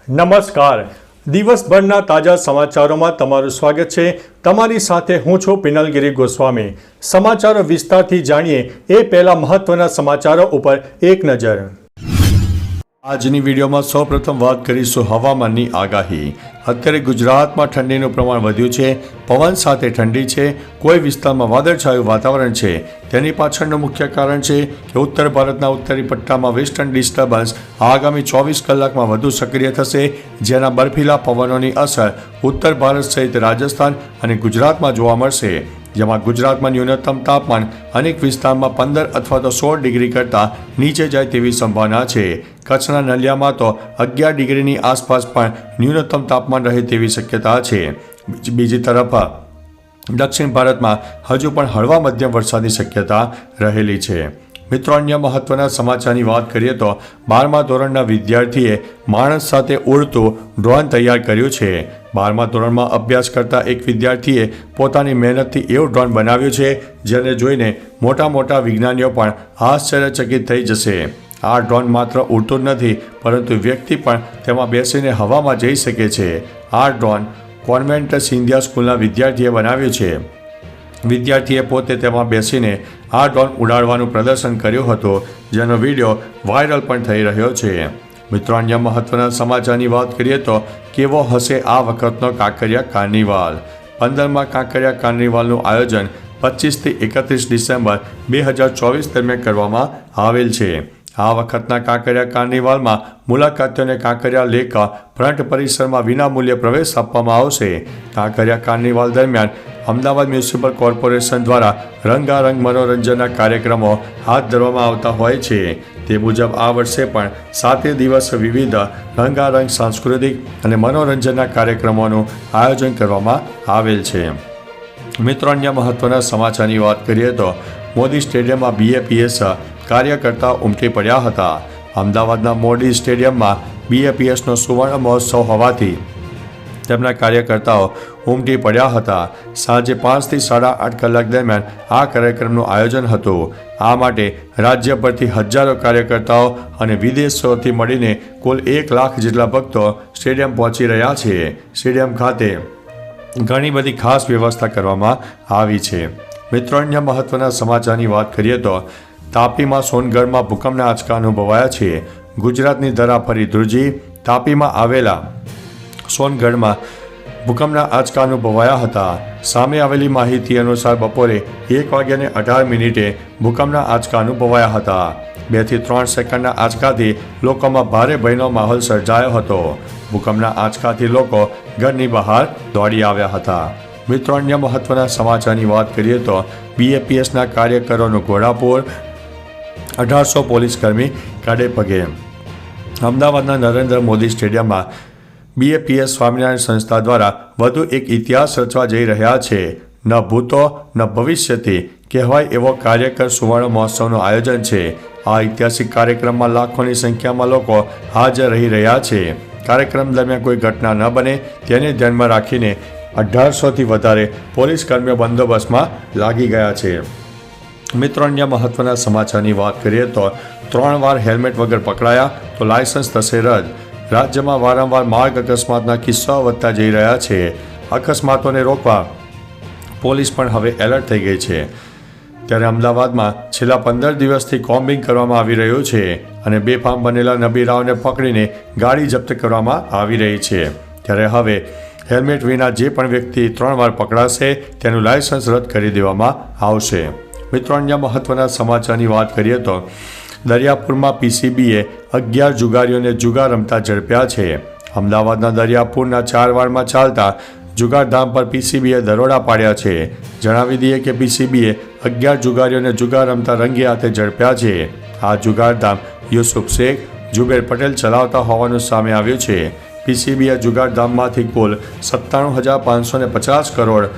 નમસ્કાર. દિવસભરના તાજા સમાચારોમાં તમારું સ્વાગત છે. તમારી સાથે હું છું પિનલગીરી ગોસ્વામી. સમાચારો વિસ્તારથી જાણીએ એ પહેલા મહત્વના સમાચારો ઉપર એક નજર. આજની વિડીયોમાં સૌપ્રથમ વાત કરીશું હવામાનની આગાહી. અત્યારે ગુજરાતમાં ઠંડીનું પ્રમાણ વધ્યું છે. પવન સાથે ઠંડી છે. કોઈ વિસ્તારમાં વાદળછાયું વાતાવરણ છે. તેની પાછળનું મુખ્ય કારણ છે કે ઉત્તર ભારતના ઉત્તરી પટ્ટામાં વેસ્ટર્ન ડિસ્ટર્બન્સ આગામી 24 કલાકમાં વધુ સક્રિય થશે, જેના બર્ફીલા પવનોની અસર ઉત્તર ભારત સહિત રાજસ્થાન અને ગુજરાતમાં જોવા મળશે. જેમાં ગુજરાતમાં ન્યૂનતમ તાપમાન અનેક વિસ્તારમાં 15 અથવા તો 16 ડિગ્રી કરતાં નીચે જાય તેવી સંભાવના છે. કચ્છના નલિયામાં તો 11 ડિગ્રીની આસપાસ પણ ન્યૂનતમ તાપમાન રહે તેવી શક્યતા છે. બીજી તરફ દક્ષિણ ભારતમાં હજુ પણ હળવા મધ્યમ વરસાદની શક્યતા રહેલી છે. મિત્રો, અન્ય મહત્વના સમાચારની વાત કરીએ તો 12મા ધોરણના વિદ્યાર્થીએ માણસ સાથે ઉડતું ડ્રોન તૈયાર કર્યું છે. 12મા ધોરણમાં અભ્યાસ કરતા એક વિદ્યાર્થીએ પોતાની મહેનતથી એવું ડ્રોન બનાવ્યું છે જેને જોઈને મોટા વિજ્ઞાનીઓ પણ આશ્ચર્યચકિત થઈ જશે. આ ડ્રોન માત્ર ઉડતું જ નથી, પરંતુ વ્યક્તિ પણ તેમાં બેસીને હવામાં જઈ શકે છે. આ ડ્રોન કોન્વેન્ટ સિંધિયા સ્કૂલના વિદ્યાર્થીએ બનાવ્યું છે. વિદ્યાર્થીએ પોતે તેમાં બેસીને આ ડ્રોન ઉડાડવાનું પ્રદર્શન કર્યું હતું, જેનો વિડીયો વાયરલ પણ થઈ રહ્યો છે. મિત્રો, અન્ય મહત્વના સમાચારની વાત કરીએ તો કેવો હશે આ વખતનો કાંકરિયા કાર્નિવાલ. 15મા કાંકરિયા કાર્નિવાલનું આયોજન 25 થી 31 ડિસેમ્બર 2024 દરમિયાન કરવામાં આવેલ છે. આ વખતના કાંકરિયા કાર્નિવાલમાં મુલાકાતીઓને કાંકરિયા લેક ફ્રન્ટ પરિસરમાં વિનામૂલ્યે પ્રવેશ આપવામાં આવશે. કાંકરિયા કાર્નિવાલ દરમિયાન અમદાવાદ મ્યુનિસિપલ કોર્પોરેશન દ્વારા રંગારંગ મનોરંજનના કાર્યક્રમો હાથ ધરવામાં આવતા હોય છે. તે મુજબ આ વર્ષે પણ 7 દિવસ વિવિધ રંગારંગ સાંસ્કૃતિક અને મનોરંજનના કાર્યક્રમોનું આયોજન કરવામાં આવેલ છે. મિત્રો, અન્ય મહત્વના સમાચારની વાત કરીએ તો મોદી સ્ટેડિયમમાં BAPS કાર્યકર્તા ઉમટી પડ્યા હતા. અમદાવાદના મોદી સ્ટેડિયમમાં BAPSનો સુવર્ણ મહોત્સવ હોવાથી તેમના કાર્યકર્તાઓ ઉમટી પડ્યા હતા. સાંજે 5 થી 8:30 કલાક દરમિયાન આ કાર્યક્રમનું આયોજન હતું. આ માટે રાજ્યભરથી હજારો કાર્યકર્તાઓ અને વિદેશોથી મળીને કુલ 1 લાખ જેટલા ભક્તો સ્ટેડિયમ પહોંચી રહ્યા છે. સ્ટેડિયમ ખાતે ઘણી બધી ખાસ વ્યવસ્થા કરવામાં આવી છે. મિત્રો, અન્ય મહત્વના સમાચારની વાત કરીએ તો તાપીમાં સોનગઢમાં ભૂકંપના આંચકા અનુભવાયા છે. ગુજરાતની ધરા ફરી ધ્રુજી. તાપીમાં આવેલા સોનગઢમાં ભૂકંપના આંચકા અનુભવાયા હતા. સામે આવેલી માહિતી અનુસાર બપોરે 1:18 ભૂકંપના આંચકા અનુભવાયા હતા. 2 થી 3 સેકન્ડના આંચકાથી લોકોમાં ભારે ભયનો માહોલ સર્જાયો હતો. ભૂકંપના આંચકાથી લોકો ઘરની બહાર દોડી આવ્યા હતા. મિત્રો, અન્ય મહત્વના સમાચારની વાત કરીએ તો BAPSના કાર્યકરોનું ઘોડાપુર, 1800 પોલીસકર્મી કાઢે પગે. અમદાવાદના નરેન્દ્ર મોદી સ્ટેડિયમમાં BAPS સ્વામિનારાયણ સંસ્થા દ્વારા વધુ એક ઇતિહાસ રચવા જઈ રહ્યા છે. ન ભૂતો ન ભવિષ્યથી કહેવાય એવો કાર્યકર સુવર્ણ મહોત્સવનું આયોજન છે. આ ઐતિહાસિક કાર્યક્રમમાં લાખોની સંખ્યામાં લોકો હાજર રહી રહ્યા છે. કાર્યક્રમ દરમિયાન કોઈ ઘટના ન બને તેને ધ્યાનમાં રાખીને 1800થી વધારે પોલીસ કર્મીઓ બંદોબસ્તમાં લાગી ગયા છે. મિત્રો, અન્ય મહત્વના સમાચારની વાત કરીએ તો 3 વાર હેલ્મેટ વગર પકડાયા તો લાયસન્સ થશે રદ. રાજ્યમાં વારંવાર માર્ગ અકસ્માતના કિસ્સાઓ વધતા જઈ રહ્યા છે. અકસ્માતોને રોકવા પોલીસ પણ હવે એલર્ટ થઈ ગઈ છે. ત્યારે અમદાવાદમાં છેલ્લા 15 દિવસથી કોમ્બિંગ કરવામાં આવી રહ્યું છે અને બેફામ બનેલા નબીરાઓને પકડીને ગાડી જપ્ત કરવામાં આવી રહી છે. ત્યારે હવે હેલ્મેટ વિના જે પણ વ્યક્તિ 3 વાર પકડાશે તેનું લાયસન્સ રદ કરી દેવામાં આવશે. મિત્રો, અન્ય મહત્વના સમાચારની વાત કરીએ તો દરિયાપુરમાં PCBએ 11 જુગારીઓને જુગાર રમતા ઝડપ્યા છે. અમદાવાદના દરિયાપુરના 4 વારમાં ચાલતા જુગારધામ પર PCBએ દરોડા પાડ્યા છે. જણાવી દઈએ કે PCBએ 11 જુગારીઓને જુગાર રમતા રંગે હાથે ઝડપ્યા છે. આ જુગારધામ યુસુફ શેખ, જુબેર પટેલ ચલાવતા હોવાનું સામે આવ્યું છે. PCBએ જુગારધામમાંથી કુલ 97,550 કરોડ,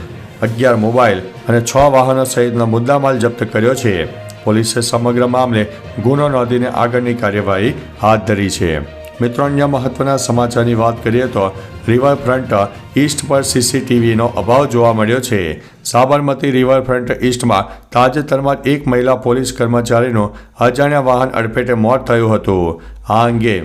11 મોબાઈલ અને 6 વાહનો સહિતનો મુદ્દામાલ જપ્ત કર્યો છે. પોલીસે સમગ્ર મામલે ગુનો નોંધીને આગળની કાર્યવાહી હાથ ધરી છે. મિત્રો, અન્ય મહત્વના સમાચારની વાત કરીએ તો રિવરફ્રન્ટ ઈસ્ટ પર CCTVનો અભાવ જોવા મળ્યો છે. સાબરમતી રિવરફ્રન્ટ ઈસ્ટમાં તાજેતરમાં જ એક મહિલા પોલીસ કર્મચારીનું અજાણ્યા વાહન અડફેટે મોત થયું હતું. આ અંગે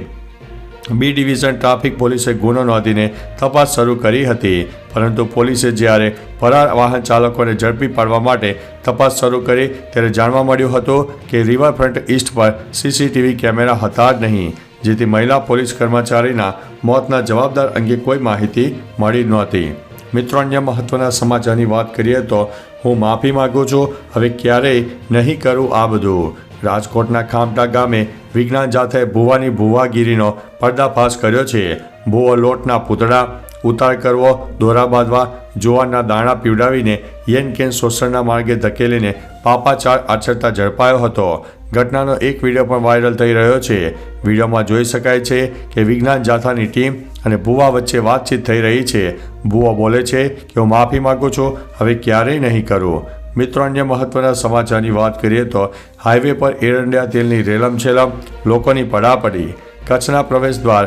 બી ડિવિઝન ટ્રાફિક પોલીસે ગુનો નોંધીને તપાસ શરૂ કરી હતી, પરંતુ પોલીસે જ્યારે ફરાર વાહન ચાલકોને ઝડપી પાડવા માટે તપાસ શરૂ કરી ત્યારે જાણવા મળ્યું હતું કે રિવરફ્રન્ટ ઈસ્ટ પર સીસીટીવી કેમેરા હતા જ નહીં, જેથી મહિલા પોલીસ કર્મચારીના મોતના જવાબદાર અંગે કોઈ માહિતી મળી નહોતી. મિત્રો, અન્ય મહત્વના સમાચારની વાત કરીએ તો હું માફી માગું છું, હવે ક્યારેય નહીં કરું આ બધું. રાજકોટના ખામટા ગામે વિજ્ઞાન જાથાએ ભુવાની ભુવાગીરીનો પર્દાફાશ કર્યો છે. ભુવો લોટના પૂતળા ઉતાર કરવો, દોરા બાંધવા, જુવારના દાણા પીવડાવીને યેન કેન શોષણના માર્ગે ધકેલીને પાપાચાર આચરતા ઝડપાયો હતો. ઘટનાનો એક વિડીયો પણ વાયરલ થઈ રહ્યો છે. વિડીયોમાં જોઈ શકાય છે કે વિજ્ઞાન જાથાની ટીમ અને ભુવા વચ્ચે વાતચીત થઈ રહી છે. ભુવો બોલે છે કે હું માફી માગું છું, હવે ક્યારેય નહીં કરું. મિત્રો, અન્ય મહત્વના સમાચારની વાત કરીએ તો હાઈવે પર એરંડા તેલની રેલમછેલમ, લોકોની પડાપડી. કચ્છના પ્રવેશદ્વાર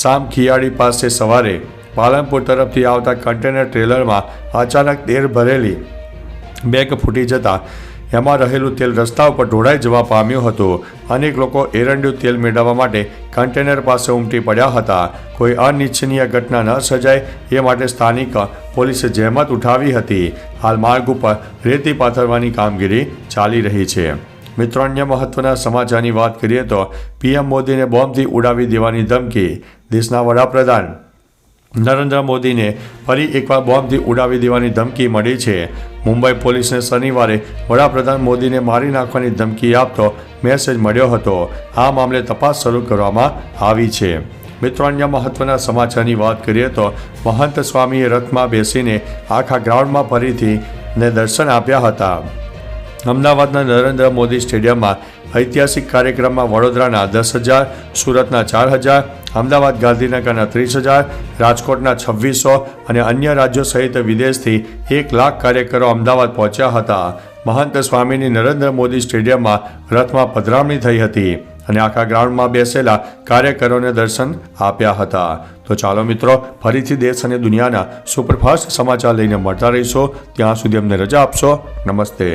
સામખિયાળી પાસે સવારે પાલનપુર તરફથી આવતા કન્ટેનર ટ્રેલરમાં અચાનક તેલ ભરેલી બેગ ફૂટી જતા એમાં રહેલું તેલ રસ્તા ઉપર ઢોળાઈ જવા પામ્યું હતું. અનેક લોકો એરંડિયું તેલ મેળવવા માટે કન્ટેનર પાસે ઉમટી પડ્યા હતા. કોઈ અનિચ્છનીય ઘટના ન સર્જાય એ માટે સ્થાનિક પોલીસે જહેમત ઉઠાવી હતી. હાલ માર્ગ ઉપર રેતી પાથરવાની કામગીરી ચાલી રહી છે. મિત્રો, અન્ય મહત્વના સમાચારની વાત કરીએ તો પીએમ મોદીને બોમ્બથી ઉડાવી દેવાની ધમકી. દેશના વડાપ્રધાન નરેન્દ્ર મોદીને ફરી એકવાર બોમ્બથી ઉડાવી દેવાની ધમકી મળી છે. મુંબઈ પોલીસને શનિવારે વડાપ્રધાન મોદીને મારી નાખવાની ધમકી આપતો મેસેજ મળ્યો હતો. આ મામલે તપાસ શરૂ કરવામાં આવી છે. મિત્રો, અન્ય મહત્વના સમાચારની વાત કરીએ તો મહંત સ્વામીએ રથમાં બેસીને આખા ગ્રાઉન્ડમાં ફરીથી દર્શન આપ્યા હતા. અમદાવાદના નરેન્દ્ર મોદી સ્ટેડિયમમાં ઐતિહાસિક કાર્યક્રમમાં વડોદરાના 10,000, સુરતના 4,000, અમદાવાદ ગાંધીનગરના 30,000, રાજકોટના 2,600 અને અન્ય રાજ્યો સહિત વિદેશથી 1,00,000 કાર્યકરો અમદાવાદ પહોંચ્યા હતા. મહંત સ્વામીની નરેન્દ્ર મોદી સ્ટેડિયમમાં રથમાં પધરામણી થઈ હતી અને આખા ગ્રાઉન્ડમાં બેસેલા કાર્યકરોને દર્શન આપ્યા હતા. તો ચાલો મિત્રો, ફરીથી દેશ અને દુનિયાના સુપરફાસ્ટ સમાચાર લઈને મળતા રહીશો. ત્યાં સુધી અમને રજા આપશો. નમસ્તે.